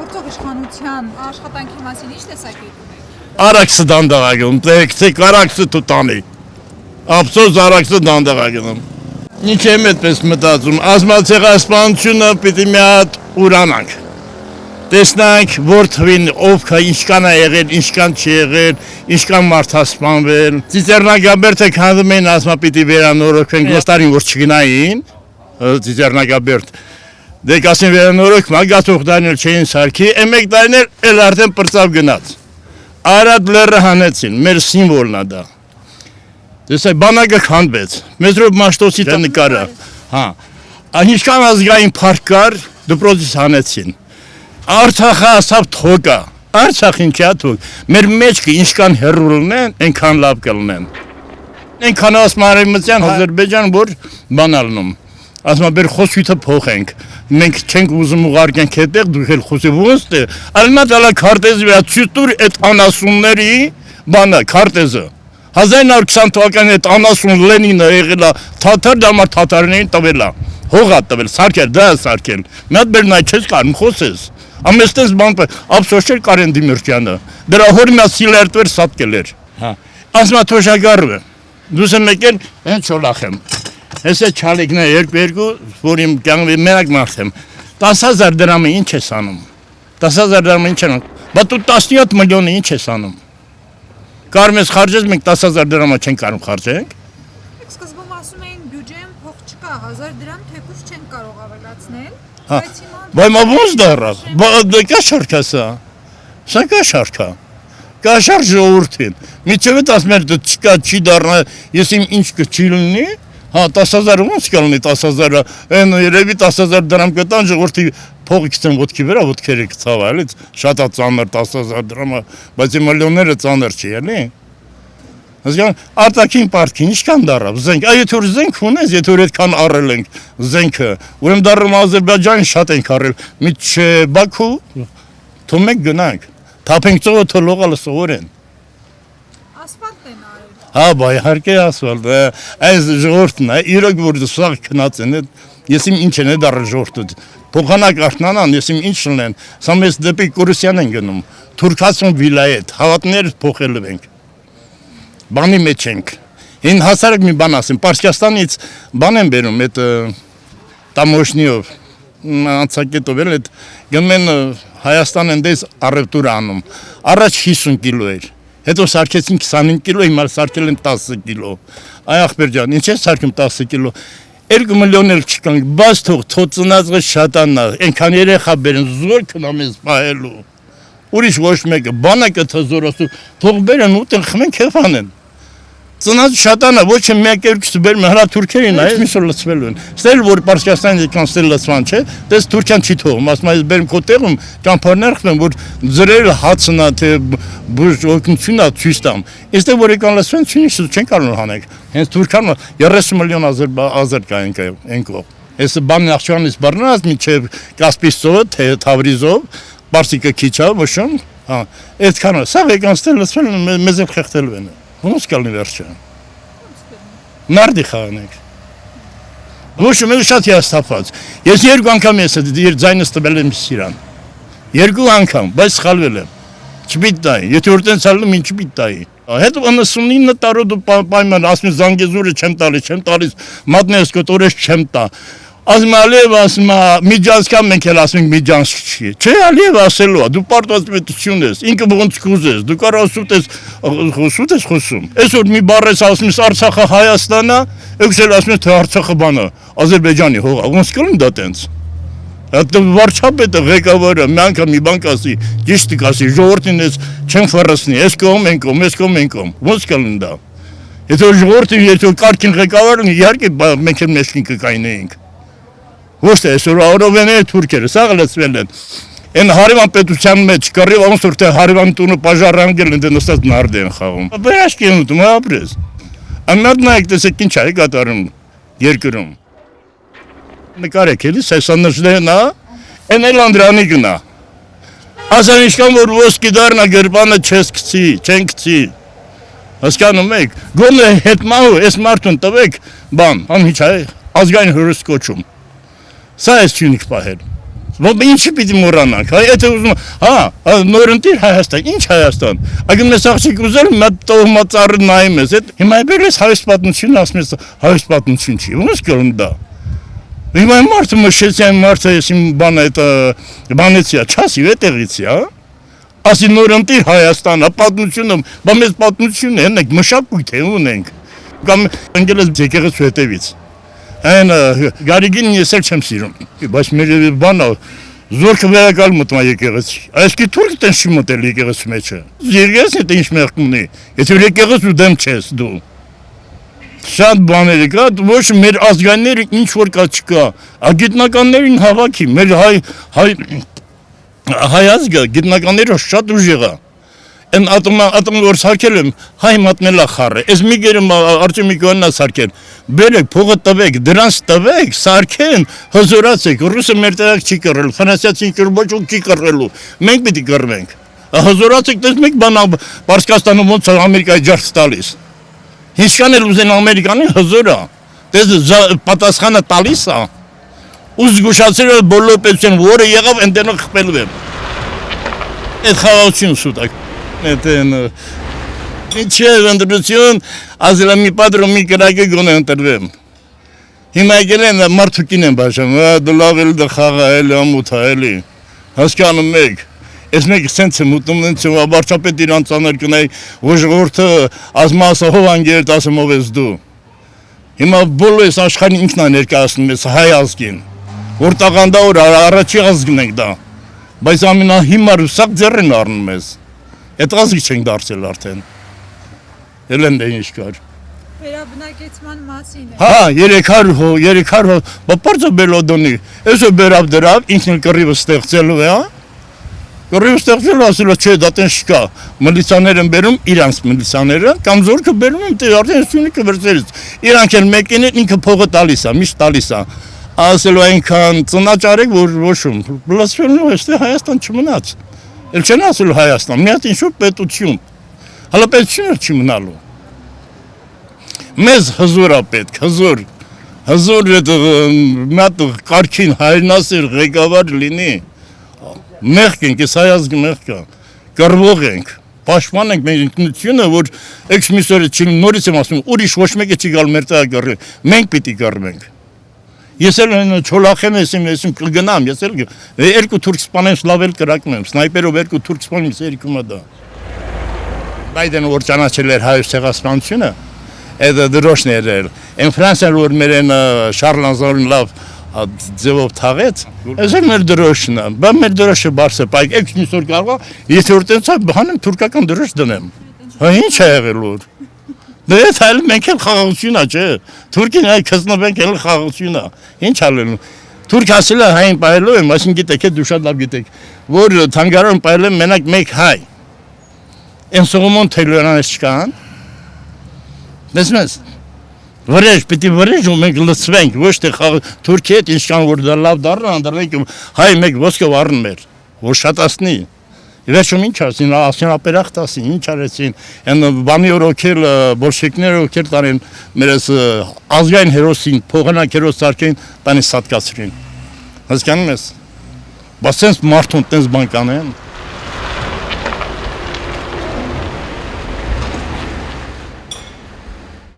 Գործող իշխանության աշխատանքի մասին ինչ տեսակետ ունեք։ Արաքսը դանդաղագում, տեք արաքսը տուտանի։ Ափսոս արաքսը դանդաղագում։ Ինչ եմ այդպես մտածում, ազգացեղասպանությունը պիտի մի հատ ուրանանք։ Տեսնանք, որ թվին ով կա, ինչքան է եղել, ինչքան չի եղել, ինչքան մարդ է սպանվել։ Ծիծեռնագաբերդը քանդում են, ասում պիտի վերանորոգվենք, ես տարին որ չգնային, ծիծեռնագաբերդ։ Դե կասին վերանորոգ, մագաթող դանել չէին սարքի, մեկ տարիներ էլ արդեն պրծավ գնաց։ Արադ լեռը հանեցին, մեր սիմվոլն է դա։ Տեսեք, բանակը քանդվեց, մետրով Մաշտոցի նկարը, հա, ինչքան ազգային փառք կար, դպրոցից հանեցին։ Արցախը ասավ թոկա, Արցախ ինչա թոկ, մեր մեջքը ինչքան հեռու լինեն, այնքան լավ կլինեն։ Այնքան ասում Արևմտյան Ադրբեջան, որ բան ալնում։ Ասում բեր խոսույթը փոխենք։ Մենք չենք ուզում ուղարկենք հետեղ, դուք էլ խոսի ոնց է։ Ալմատալա քարտեզի վրա ցույց այդ անասունների բանը, քարտեզը։ 1920 թվականի այդ անասուն Լենինը եղել է թաթար, դա մար թաթարներին տվել է։ Հողա տվել, սարքել, դա սարքել։ Մի հատ բեր նայ չես կարող խոսես։ Ամեստես բան ափսոս չէր Կարեն Դիմիրճյանը։ Դրա հորմյա սիլերտվեր սատկել էր։ Հա։ Ասма թոշակառը։ Դուս եմ եկել, այն չոլախեմ։ Հեսա չալիկն է երկու, որ իմ կյանքի մենակ մարդ եմ։ 10000 դրամը ինչ ես անում։ 10000 դրամը ինչ անում։ Բա դու 17 միլիոնը ինչ ես անում։ Կարում ես խարժես, մենք 10000 դրամը չենք կարող խարժենք։ Սկզբում ասում էին բյուջեն փող չկա, 1000 դրամ թեկուզ չենք կարող ավելացնել, Հա, բայց հիմա բայց ո՞նց դառա։ Դա կա շարքա սա։ Սա կա շարքա։ Կա շարք ժողովրդին։ Միջև այդ ասում են դա չկա, չի դառնա, ես իմ ինչ կչի լինի։ Հա 10000 ոնց կլինի 10000-ը, այն երևի 10000 դրամ կտան ժողովրդի փողը գցեն ոտքի վրա, ոտքերը կցավալ, շատ է ծանր 10000 դրամը, բայց միլիոնները ծանր չի, էլի։ Հասկան, արտաքին պարտքին ինչքան դառավ զենք, եթե որ զենք ունես, եթե որ այդքան առել ենք զենքը, ուրեմն դառնում Ադրբեջան շատ ենք առել, միջ Բաքու, թող մենք գնանք, թափենք ծովը թողողալը սովորեն։ ասֆալտ են արել։ Հա, բայ իհարկե ասֆալտ, այս ժողովուրդն է, իրոք որ սաղ քնած են, ես իմ ինչ են դառել ժողովուրդը, փոխանակ արտնանան, ես իմ ինչ լինեն, սա մեզ դեպի Կորուսյան են գնում, Թուրքացուն վիլայետ, հավատներ փոխել ենք, բանի մեջ ենք, հին հասարակ մի բան ասեմ, Պարսկաստանից բան են բերում, այդ տամոշնիով, անցակետով էլ, գնում են Հայաստան են դες առևտուր անում, առաջ 50 կիլո էր, հետո սարքեցին 25 կիլո, հիմա սարքել են 10 կիլո, այ ախպեր ջան, ինչ է սարքում 10 կիլո, 2 միլիոն էլ չկանք, բաց թող ծնածը շատանա, այնքան երեխա բերեն, զոր քնամ ես պահելու, ուրիշ ոչ մեկը, բանակը թզորոսու, թող բերեն ուտեն խմեն քեֆ անեն, ծնած շատանա, ոչ է մեկ երկուսը բերում, հրա թուրքերին այ միսոր լծվելու են, ստել որ Պարսկաստան եկան ստել լծվան չէ, դες Թուրքիան չի թողում, ասում այս բերում քո տեղում ճամփարներ խմեն, որ ձրերը հացնա, թե օգնությունա ցույց տամ, այստեղ որ եկան լծվեն, ինչ չեն կարող հանենք, հենց Թուրքիան 30 միլիոն ազեր կա ենքով, այս բանն Նախճիվանից բռնած մինչև Կասպից ծովը, թե Թավրիզով, Պարսիկը քիչա, ոչմ, հա, այդքան է, սա եկան ստել լծվեն, մեզ էլ խեղդելու են։ Ոնց կլինի վերջը։ Նարդի խաղանենք։ Ոչ մեկ շատ հիասթափված։ Ես 2 անգամ ես ձայնս տվել եմ Սիրան։ 2 անգամ, բայց սխալվել եմ։ Չպիտի տայի, եթե որ տենց ալնում ինչ պիտի տայի։ Հետո 99 տարով պայման ասում Զանգեզուրը չեմ տալիս, մատներս կոտորես չեմ տա։ Ասում Ալիև ասում Միջանցքան մենք էլ ասում ենք Միջանցք չի։ Չէ, Ալիև ասելու է, դու պարտավորություն ես, ինքը ոնց կուզես, դու կարող ես խոսում։ Այսօր մի բառ ես ասում ես Արցախը Հայաստանն է, եկել ասում ես թե Արցախը բանը, Ադրբեջանի հողը, ոնց կլինի դա տենց։ Այդ վարչապետը ղեկավարը մի անգամ մի բան կասի, ճիշտ կասի, ժողովրդին ես չեն ֆռսնի, այս կողմ, այն կողմ, այս կողմ, այն կողմ, ոնց կլինի դա։ Եթե ժողովրդին եթե կարգին ղեկավարն իհարկե մենք էլ մեջքին կկայնեինք։ Ոչ թե այսօր Արովենը թուրքերը սա լծվել են։ Այն հարևան պետության մեջ կռիվ ոնց որ թե հարևան տունը բաժարանգել են դե նստած նարդ են խաղում։ Բերաշկի են ուտում, ապրես։ Ամենად նայեք տեսեք ինչ է կատարում երկրում։ Նկարեք էլի սեսաններն է, այն էլ Անդրանիկն է։ Ասան ինչքան որ ոսկի դառնա գրպանը չես գցի, չեն գցի։ Հասկանում եք, գոնե հետմահու այս մարդուն տվեք բան, անհիչ է ազգային հրոստ կոչում։ Սա էս չունիք պահել, Ո՞վ ինչի պիտի մոռանանք։ Հայ եթե ուզում, նորընտիր Հայաստան, ինչ Հայաստան։ Ագին մեզ աղջիկ ուզել մատ տոհմածառը նայում ես, այդ հիմա բերես հայոց պատմությունն ասում ես հայոց պատմություն չի։ Ոնց կորում դա։ Հիմա մարդը մշեցյան մարդը ես իմ բանը այդ բանեցիա, չասի այդտեղից է, հա։ Ասի նորընտիր Հայաստանը, պատմությունը, բա մեզ պատմությունն է, ենք մշակույթ է ունենք։ Կամ ընկել ես եկեղեցու հետևից։ Այն Գարիգին ես էլ չեմ սիրում, բայց մեր բանը զորքը վերակալ մտնում է եկեղեցի։ Այսքի թուրքը տեն չի մտել եկեղեցու մեջը։ Եկեղեցին է ինչ մեղք ունի, եթե եկեղեցու դեմ չես դու։ Շատ բաներ կա, ոչ մեր ազգայինները ինչ որ կա չկա, գիտնականներին հավաքի, մեր հայ ազգը գիտնականները շատ ուժեղ է։ Են ատոմ որ սարքել եմ, հայ մատնելա խառը, ես մի գերում Արտյոմ Նիկոյաննա սարքել, բերեք, փողը տվեք, դրանց տվեք, սարքեն, հզորացեք, ռուսը մեր տեղակ չի կռել, ֆրանսիացին կրբոճուկ չի կռելու, մենք պիտի կռվենք, հզորացեք, տես մեկ բան Պարսկաստանում ոնց Ամերիկայի ջարդս տալիս, ինչքան էլ ուզեն Ամերիկանի հզորա, տես պատասխանը տալիս է, ու զգուշացրել է բոլոր պետություն, որը եղավ ընդենը խպելու եմ, այդ խաղաղություն սուտակ, ինչ է ընդրություն, ասել եմ մի պատրում մի կրակը գոնե ընտրվեմ, հիմա եկել են մարդուկին են բաշեմ, դու լավ էլ դա խաղա էլի, ամութա էլի, հասկանում մեկ, ես մեկ սենց եմ ուտում, վարչապետ իրան ծաներ կնայի, որ ժողորդը ասմասը հով անգերտ ասեմ ով ես դու, հիմա բոլոր ես աշխարհին ինքն է ներկայացնում ես հայ ազգին, որ տաղանդա որ առաջի ազգն ենք դա, բայց ամենահիմար ու սաղ ձեռ են առնում ես, այդ ազգի չենք դարձել արդեն, էլ են դե ինչ կար, Վերաբնակեցման մասին է։ Հա, 300 հո, բա պարծը բելոդոնի, այսո բերավ դրավ, ինքն էլ կռիվը ստեղծելու է, կռիվը ստեղծելու ասել է, չէ, դա տեն չկա, մլիցաներ են բերում, իրանց մլիցաները, կամ զորքը բերում եմ, արդեն սյունիկը վերցերից, իրանք էլ մեկին էլ ինքը փողը տալիս է, միշտ տալիս է, ասելու այնքան ծնաճ արեք, որ ոչում, բլասվելնու էստեղ Հայաստան չմնաց, էլ չեն ասելու Հայաստան, մի հատ ինչ-որ պետություն, հալա պետությունը չի մնալու, մեզ հզոր է պետք, հզոր մատ կարգին հայրնասեր ղեկավար լինի, մեղք ենք, ես հայ ազգը մեղք է, կռվող ենք, պաշտպան ենք մեր ինքնությունը, որ էքսմիսորը չի նորից եմ ասում, ուրիշ ոչ մեկը չի գալ մեր տեղ կռվի, մենք պիտի կռվենք։ Ես էլ չոլախեմ եմ կգնամ, ես էլ երկու թուրք սպանեմ, լավ էլ կրակնեմ, սնայպերով երկու թուրք սպանում, ես երկում է դա։ Բայդեն որ ճանաչել էր հայոց ցեղասպանությունը, այդ դրոշն էր ել, են Ֆրանսիան որ մեր են Շարլանզորին լավ ձևով թաղեց, այս էլ մեր դրոշն է, բա մեր դրոշը բարսը պայք, էքս միսոր կարող է, եթե որ տենցա հանեմ թուրքական դրոշ դնեմ, ինչ է եղել որ, դե այդ այլ մենք էլ խաղաղություն է, չէ, թուրքին այ կզնվենք էլ խաղաղություն է, ինչ ալելու, թուրք ասել է հային պայելով եմ, այսին գիտեք, դու շատ լավ գիտեք, որ թանգարան պայել եմ մենակ մեկ հայ, են Սողոմոն Թեյլորանես չկան, դեսում ես, վրեժ, պիտի վրեժ ու մենք լծվենք, ոչ թե թուրքի հետ ինչքան որ դա լավ դառնա, անդրվենք հայ մեկ ոսկով առնում էր, որ շատացնի, վերջում ինչ ասին, ասյունապերախտ ասին, ինչ արեցին, են բանի որ օքել, բոլշևիկները օքել տանեն մեր ազգային հերոսին, փողանակ հերոս սարքեն, տանի սատկացրին, հասկանում ես, բա սենց մարդուն տենց բան կանեն,